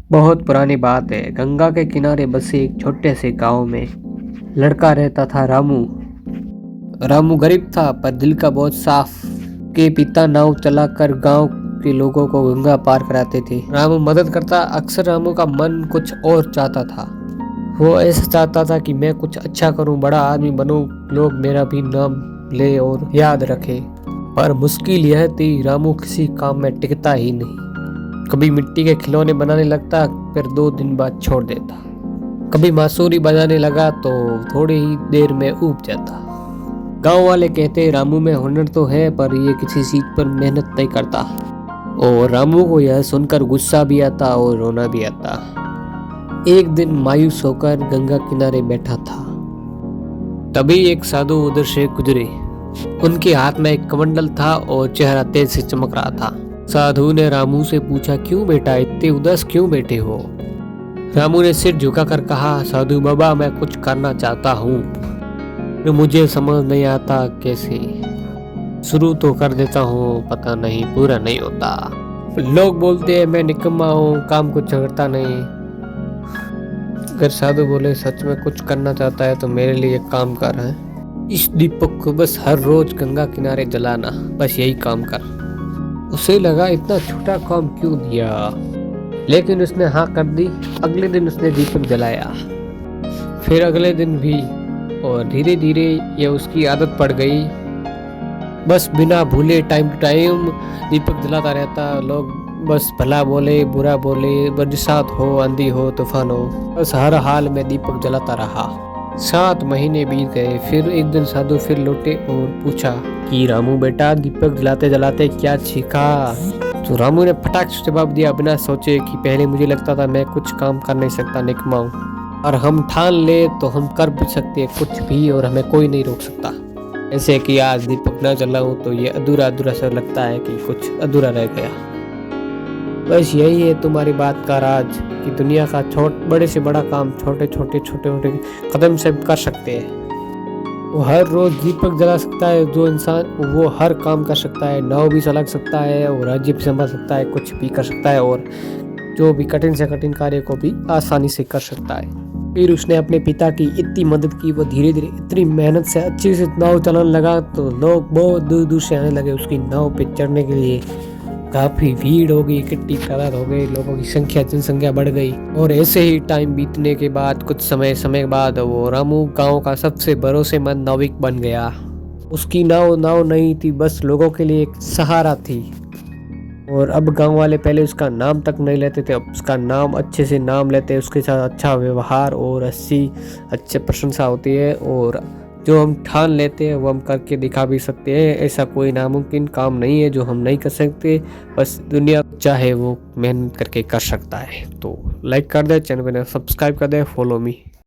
बहुत पुरानी बात है। गंगा के किनारे बसे एक छोटे से गांव में लड़का रहता था, रामू। रामू गरीब था पर दिल का बहुत साफ। के पिता नाव चलाकर गांव के लोगों को गंगा पार कराते थे। रामू मदद करता। अक्सर रामू का मन कुछ और चाहता था। वो ऐसा चाहता था कि मैं कुछ अच्छा करूं, बड़ा आदमी बनूं, लोग मेरा भी नाम ले और याद रखे। पर मुश्किल यह थी, रामू किसी काम में टिकता ही नहीं। कभी मिट्टी के खिलौने बनाने लगता, फिर 2 दिन बाद छोड़ देता। कभी बांसुरी बजाने लगा तो थोड़ी ही देर में ऊब जाता। गांव वाले कहते, रामू में हुनर तो है पर ये किसी चीज पर मेहनत नहीं करता। और रामू को यह सुनकर गुस्सा भी आता और रोना भी आता। एक दिन मायूस होकर गंगा किनारे बैठा था, तभी एक साधु उधर से गुजरे। उनके हाथ में एक कमंडल था और चेहरा तेज से चमक रहा था। साधु ने रामू से पूछा, क्यों बेटा इतने उदास क्यों बैठे हो? रामू ने सिर झुकाकर कहा, साधु बाबा मैं कुछ करना चाहता हूँ, तो मुझे समझ नहीं आता कैसे। शुरू तो कर देता हूँ, पता नहीं पूरा नहीं होता। लोग बोलते हैं मैं निकम्मा हूँ, काम कुछ करता नहीं। अगर साधु बोले सच में कुछ करना चाहता है तो मेरे लिए काम कर है। इस दीपक को बस हर रोज गंगा किनारे जलाना, बस यही काम कर। उसे लगा इतना छोटा काम क्यों दिया, लेकिन उसने हाँ कर दी। अगले दिन उसने दीपक जलाया, फिर अगले दिन भी, और धीरे धीरे ये उसकी आदत पड़ गई। बस बिना भूले टाइम टू टाइम दीपक जलाता रहता। लोग बस भला बोले बुरा बोले, बरसात हो आंधी हो तूफान हो, बस हर हाल में दीपक जलाता रहा। 7 महीने बीत गए। फिर एक दिन साधु फिर लौटे और पूछा कि रामू बेटा दीपक जलाते जलाते क्या सीखा? तो रामू ने फटाक से जवाब दिया बिना सोचे कि पहले मुझे लगता था मैं कुछ काम कर नहीं सकता, निकम्मा हूं, और हम ठान ले तो हम कर भी सकते हैं कुछ भी और हमें कोई नहीं रोक सकता। ऐसे कि आज दीपक न जलाऊं तो ये अधूरा अधूरा सा लगता है कि कुछ अधूरा रह गया। बस यही है तुम्हारी बात का राज कि दुनिया का बड़े से बड़ा काम छोटे छोटे कदम से कर सकते हैं। वो हर रोज दीपक जला सकता है जो इंसान, वो हर काम कर सकता है। नाव भी चला सकता है और राज्य भी संभाल सकता है, कुछ भी कर सकता है, और जो भी कठिन से कठिन कार्य को भी आसानी से कर सकता है। फिर उसने अपने पिता की इतनी मदद की, वो धीरे धीरे इतनी मेहनत से अच्छे से नाव चलाने लगा तो लोग बहुत दूर दूर से आने लगे उसकी नाव पे चढ़ने के लिए। काफी भीड़ हो गई, इकट्ठी तादाद हो गई, लोगों की जनसंख्या बढ़ गई। और ऐसे ही टाइम बीतने के बाद कुछ समय बाद वो रामू गांव का सबसे भरोसेमंद नाविक बन गया। उसकी नाव नहीं थी, बस लोगों के लिए एक सहारा थी। और अब गांव वाले पहले उसका नाम तक नहीं लेते थे, अब उसका नाम अच्छे से नाम लेते हैं। उसके साथ अच्छा व्यवहार और अच्छी प्रशंसा होती है, और जो हम ठान लेते हैं वो हम करके दिखा भी सकते हैं। ऐसा कोई नामुमकिन काम नहीं है जो हम नहीं कर सकते, बस दुनिया चाहे वो मेहनत करके कर सकता है। तो लाइक कर दे, चैनल को सब्सक्राइब कर दे, फॉलो मी।